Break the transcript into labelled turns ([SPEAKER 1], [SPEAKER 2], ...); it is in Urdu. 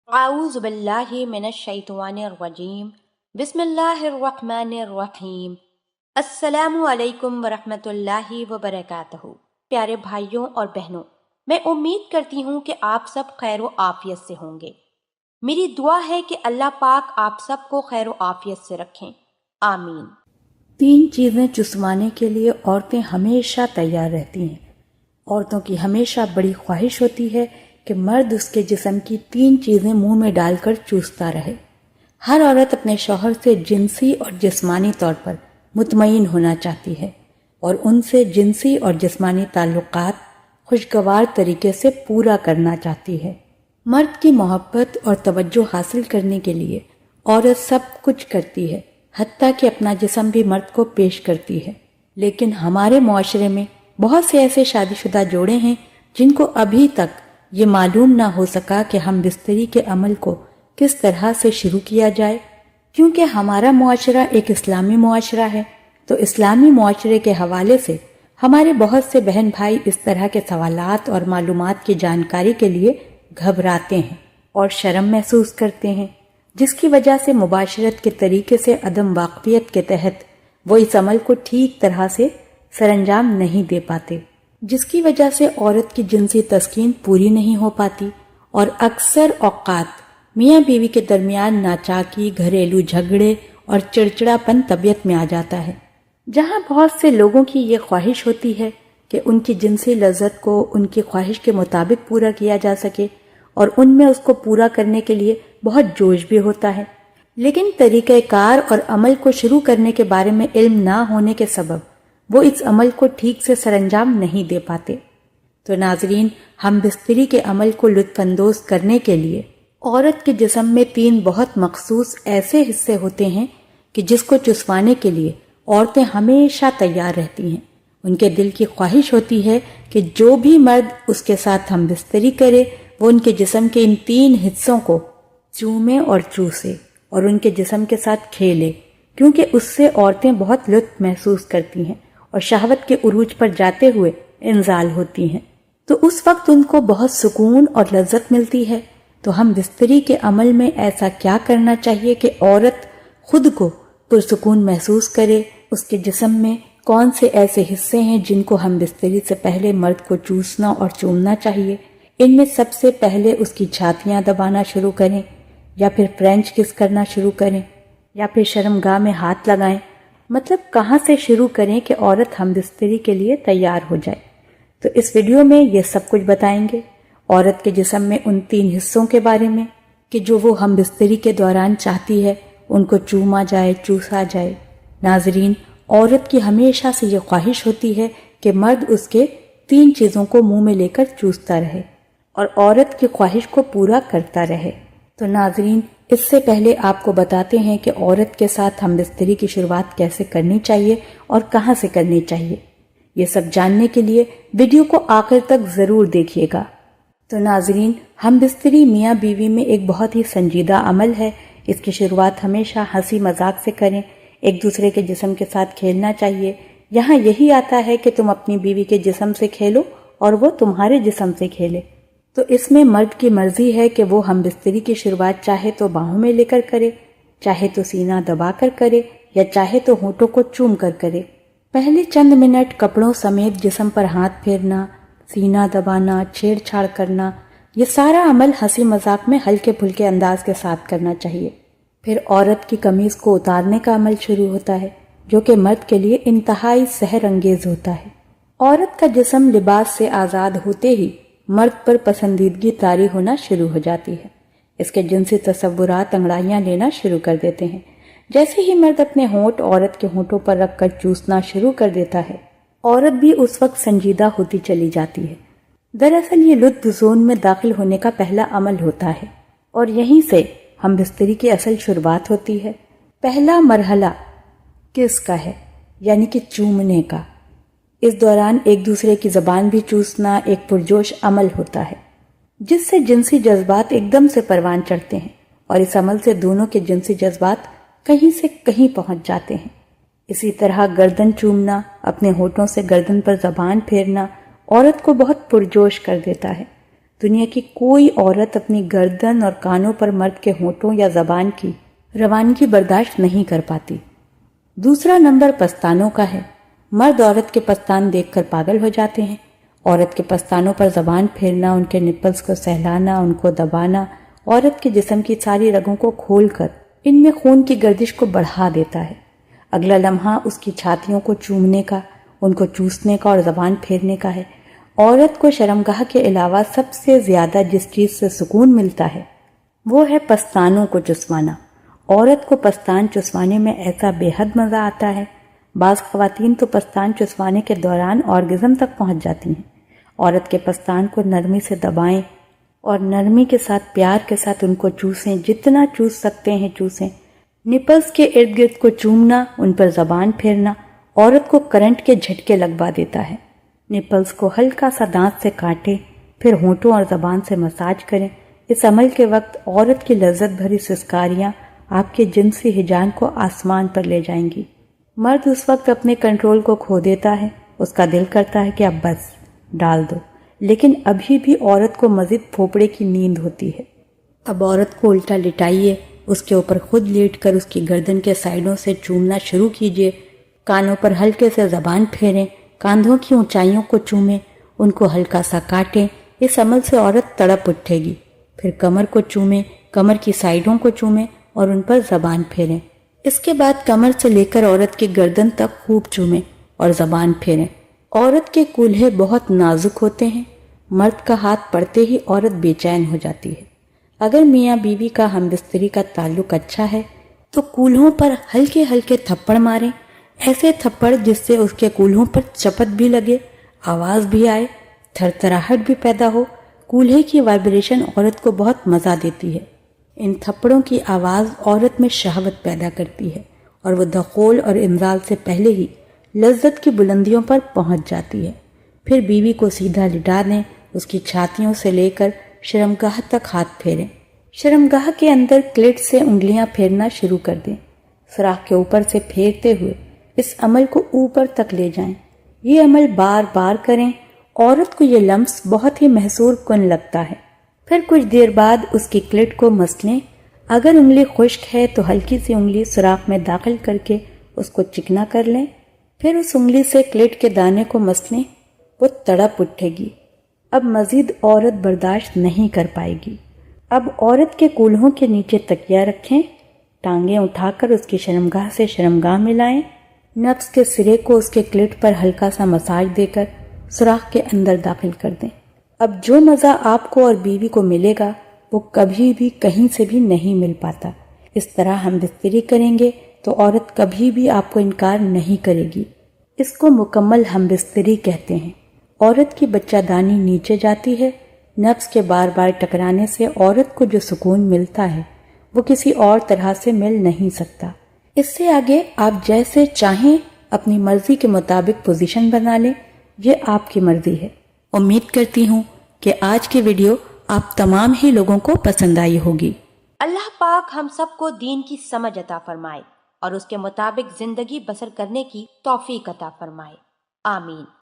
[SPEAKER 1] اعوذ باللہ من الشیطان الرجیم بسم اللہ الرحمن الرحیم السلام علیکم ورحمۃ اللہ وبرکاتہ۔ پیارے بھائیوں اور بہنوں، میں امید کرتی ہوں کہ آپ سب خیر و عافیت سے ہوں گے۔ میری دعا ہے کہ اللہ پاک آپ سب کو خیر و عافیت سے رکھیں، آمین۔
[SPEAKER 2] 3 چیزیں چسوانے کے لیے عورتیں ہمیشہ تیار رہتی ہیں۔ عورتوں کی ہمیشہ بڑی خواہش ہوتی ہے کہ مرد اس کے جسم کی 3 چیزیں منہ میں ڈال کر چوستا رہے۔ ہر عورت اپنے شوہر سے جنسی اور جسمانی طور پر مطمئن ہونا چاہتی ہے اور ان سے جنسی اور جسمانی تعلقات خوشگوار طریقے سے پورا کرنا چاہتی ہے۔ مرد کی محبت اور توجہ حاصل کرنے کے لیے عورت سب کچھ کرتی ہے، حتیٰ کہ اپنا جسم بھی مرد کو پیش کرتی ہے۔ لیکن ہمارے معاشرے میں بہت سے ایسے شادی شدہ جوڑے ہیں جن کو ابھی تک یہ معلوم نہ ہو سکا کہ ہم بستری کے عمل کو کس طرح سے شروع کیا جائے۔ کیونکہ ہمارا معاشرہ ایک اسلامی معاشرہ ہے، تو اسلامی معاشرے کے حوالے سے ہمارے بہت سے بہن بھائی اس طرح کے سوالات اور معلومات کی جانکاری کے لیے گھبراتے ہیں اور شرم محسوس کرتے ہیں، جس کی وجہ سے مباشرت کے طریقے سے عدم واقفیت کے تحت وہ اس عمل کو ٹھیک طرح سے سر انجام نہیں دے پاتے، جس کی وجہ سے عورت کی جنسی تسکین پوری نہیں ہو پاتی اور اکثر اوقات میاں بیوی کے درمیان ناچاکی، گھریلو جھگڑے اور چڑچڑا پن طبیعت میں آ جاتا ہے۔ جہاں بہت سے لوگوں کی یہ خواہش ہوتی ہے کہ ان کی جنسی لذت کو ان کی خواہش کے مطابق پورا کیا جا سکے اور ان میں اس کو پورا کرنے کے لیے بہت جوش بھی ہوتا ہے، لیکن طریقہ کار اور عمل کو شروع کرنے کے بارے میں علم نہ ہونے کے سبب وہ اس عمل کو ٹھیک سے سر انجام نہیں دے پاتے۔ تو ناظرین، ہم بستری کے عمل کو لطف اندوز کرنے کے لیے عورت کے جسم میں 3 بہت مخصوص ایسے حصے ہوتے ہیں کہ جس کو چسوانے کے لیے عورتیں ہمیشہ تیار رہتی ہیں۔ ان کے دل کی خواہش ہوتی ہے کہ جو بھی مرد اس کے ساتھ ہم بستری کرے وہ ان کے جسم کے ان 3 حصوں کو چومے اور چوسے اور ان کے جسم کے ساتھ کھیلے، کیونکہ اس سے عورتیں بہت لطف محسوس کرتی ہیں اور شہوت کے عروج پر جاتے ہوئے انزال ہوتی ہیں۔ تو اس وقت ان کو بہت سکون اور لذت ملتی ہے۔ تو ہم بستری کے عمل میں ایسا کیا کرنا چاہیے کہ عورت خود کو پرسکون محسوس کرے؟ اس کے جسم میں کون سے ایسے حصے ہیں جن کو ہم بستری سے پہلے مرد کو چوسنا اور چومنا چاہیے؟ ان میں سب سے پہلے اس کی چھاتیاں دبانا شروع کریں، یا پھر فرینچ کس کرنا شروع کریں، یا پھر شرمگاہ میں ہاتھ لگائیں۔ مطلب کہاں سے شروع کریں کہ عورت ہم بستری کے لیے تیار ہو جائے؟ تو اس ویڈیو میں یہ سب کچھ بتائیں گے، عورت کے جسم میں ان 3 حصوں کے بارے میں کہ جو وہ ہم بستری کے دوران چاہتی ہے ان کو چوما جائے، چوسا جائے۔ ناظرین، عورت کی ہمیشہ سے یہ خواہش ہوتی ہے کہ مرد اس کے 3 چیزوں کو منہ میں لے کر چوستا رہے اور عورت کی خواہش کو پورا کرتا رہے۔ تو ناظرین، اس سے پہلے آپ کو بتاتے ہیں کہ عورت کے ساتھ ہم بستری کی شروعات کیسے کرنی چاہیے اور کہاں سے کرنی چاہیے۔ یہ سب جاننے کے لیے ویڈیو کو آخر تک ضرور دیکھیے گا۔ تو ناظرین، ہم بستری میاں بیوی میں ایک بہت ہی سنجیدہ عمل ہے۔ اس کی شروعات ہمیشہ ہنسی مذاق سے کریں، ایک دوسرے کے جسم کے ساتھ کھیلنا چاہیے۔ یہاں یہی آتا ہے کہ تم اپنی بیوی کے جسم سے کھیلو اور وہ تمہارے جسم سے کھیلے۔ تو اس میں مرد کی مرضی ہے کہ وہ ہم بستری کی شروعات چاہے تو باہوں میں لے کر کرے، چاہے تو سینہ دبا کر کرے، یا چاہے تو ہونٹوں کو چوم کر کرے۔ پہلے چند منٹ کپڑوں سمیت جسم پر ہاتھ پھیرنا، سینہ دبانا، چھیڑ چھاڑ کرنا، یہ سارا عمل ہنسی مذاق میں ہلکے پھلکے انداز کے ساتھ کرنا چاہیے۔ پھر عورت کی قمیض کو اتارنے کا عمل شروع ہوتا ہے، جو کہ مرد کے لیے انتہائی سحر انگیز ہوتا ہے۔ عورت کا جسم لباس سے آزاد ہوتے ہی مرد پر پسندیدگی طاری ہونا شروع ہو جاتی ہے۔ اس کے جنسی تصورات انگڑائیاں لینا شروع کر دیتے ہیں۔ جیسے ہی مرد اپنے ہونٹ عورت کے ہونٹوں پر رکھ کر چوسنا شروع کر دیتا ہے، عورت بھی اس وقت سنجیدہ ہوتی چلی جاتی ہے۔ دراصل یہ لطف زون میں داخل ہونے کا پہلا عمل ہوتا ہے اور یہیں سے ہم بستری کی اصل شروعات ہوتی ہے۔ پہلا مرحلہ کس کا ہے، یعنی کہ چومنے کا۔ اس دوران ایک دوسرے کی زبان بھی چوسنا ایک پرجوش عمل ہوتا ہے، جس سے جنسی جذبات ایک دم سے پروان چڑھتے ہیں اور اس عمل سے دونوں کے جنسی جذبات کہیں سے کہیں پہنچ جاتے ہیں۔ اسی طرح گردن چومنا، اپنے ہونٹوں سے گردن پر زبان پھیرنا عورت کو بہت پرجوش کر دیتا ہے۔ دنیا کی کوئی عورت اپنی گردن اور کانوں پر مرد کے ہونٹوں یا زبان کی روانگی برداشت نہیں کر پاتی۔ دوسرا نمبر پستانوں کا ہے۔ مرد عورت کے پستان دیکھ کر پاگل ہو جاتے ہیں۔ عورت کے پستانوں پر زبان پھیرنا، ان کے نپلز کو سہلانا، ان کو دبانا، عورت کے جسم کی ساری رگوں کو کھول کر ان میں خون کی گردش کو بڑھا دیتا ہے۔ اگلا لمحہ اس کی چھاتیوں کو چومنے کا، ان کو چوسنے کا اور زبان پھیرنے کا ہے۔ عورت کو شرمگاہ کے علاوہ سب سے زیادہ جس چیز سے سکون ملتا ہے وہ ہے پستانوں کو چسوانا۔ عورت کو پستان چسوانے میں ایسا بے حد مزہ آتا ہے۔ بعض خواتین تو پستان چسوانے کے دوران آرگزم تک پہنچ جاتی ہیں۔ عورت کے پستان کو نرمی سے دبائیں اور نرمی کے ساتھ پیار کے ساتھ ان کو چوسیں، جتنا چوس سکتے ہیں چوسیں۔ نپلز کے ارد گرد کو چومنا، ان پر زبان پھیرنا عورت کو کرنٹ کے جھٹکے لگوا دیتا ہے۔ نپلز کو ہلکا سا دانت سے کاٹیں، پھر ہونٹوں اور زبان سے مساج کریں۔ اس عمل کے وقت عورت کی لذت بھری سسکاریاں آپ کے جنسی ہیجان کو آسمان پر لے جائیں گی۔ مرد اس وقت اپنے کنٹرول کو کھو دیتا ہے، اس کا دل کرتا ہے کہ اب بس ڈال دو، لیکن ابھی بھی عورت کو مزید پھوپڑے کی نیند ہوتی ہے۔ اب عورت کو الٹا لٹائیے، اس کے اوپر خود لیٹ کر اس کی گردن کے سائیڈوں سے چومنا شروع کیجیے۔ کانوں پر ہلکے سے زبان پھیریں، کاندھوں کی اونچائیوں کو چومیں، ان کو ہلکا سا کاٹیں۔ اس عمل سے عورت تڑپ اٹھے گی۔ پھر کمر کو چومیں، کمر کی سائیڈوں کو چومیں اور ان پر زبان پھیریں۔ اس کے بعد کمر سے لے کر عورت کی گردن تک خوب چومیں اور زبان پھیریں۔ عورت کے کولہے بہت نازک ہوتے ہیں، مرد کا ہاتھ پڑتے ہی عورت بے چین ہو جاتی ہے۔ اگر میاں بیوی کا ہم بستری کا تعلق اچھا ہے تو کولہوں پر ہلکے ہلکے تھپڑ ماریں، ایسے تھپڑ جس سے اس کے کولہوں پر چپت بھی لگے، آواز بھی آئے، تھر تھراہٹ بھی پیدا ہو۔ کولہے کی وائبریشن عورت کو بہت مزہ دیتی ہے۔ ان تھپڑوں کی آواز عورت میں شہوت پیدا کرتی ہے اور وہ دخول اور انزال سے پہلے ہی لذت کی بلندیوں پر پہنچ جاتی ہے۔ پھر بیوی کو سیدھا لٹا دیں، اس کی چھاتیوں سے لے کر شرمگاہ تک ہاتھ پھیریں۔ شرمگاہ کے اندر کلٹ سے انگلیاں پھیرنا شروع کر دیں، سوراخ کے اوپر سے پھیرتے ہوئے اس عمل کو اوپر تک لے جائیں۔ یہ عمل بار بار کریں۔ عورت کو یہ لمس بہت ہی محسور کن لگتا ہے۔ پھر کچھ دیر بعد اس کی کلٹ کو مس لیں۔ اگر انگلی خشک ہے تو ہلکی سی انگلی سوراخ میں داخل کر کے اس کو چکنا کر لیں، پھر اس انگلی سے کلٹ کے دانے کو مس لیں۔ وہ تڑپ اٹھے گی۔ اب مزید عورت برداشت نہیں کر پائے گی۔ اب عورت کے کولہوں کے نیچے تکیہ رکھیں، ٹانگیں اٹھا کر اس کی شرمگاہ سے شرمگاہ ملائیں، نفس کے سرے کو اس کے کلٹ پر ہلکا سا مساج دے کر سوراخ کے اندر داخل کر دیں۔ اب جو مزہ آپ کو اور بیوی کو ملے گا وہ کبھی بھی کہیں سے بھی نہیں مل پاتا۔ اس طرح ہم بستری کریں گے تو عورت کبھی بھی آپ کو انکار نہیں کرے گی۔ اس کو مکمل ہم بستری کہتے ہیں۔ عورت کی بچہ دانی نیچے جاتی ہے۔ نفس کے بار بار ٹکرانے سے عورت کو جو سکون ملتا ہے وہ کسی اور طرح سے مل نہیں سکتا۔ اس سے آگے آپ جیسے چاہیں اپنی مرضی کے مطابق پوزیشن بنا لیں، یہ آپ کی مرضی ہے۔ امید کرتی ہوں کہ آج کی ویڈیو آپ تمام ہی لوگوں کو پسند آئی ہوگی۔
[SPEAKER 1] اللہ پاک ہم سب کو دین کی سمجھ عطا فرمائے اور اس کے مطابق زندگی بسر کرنے کی توفیق عطا فرمائے۔ آمین۔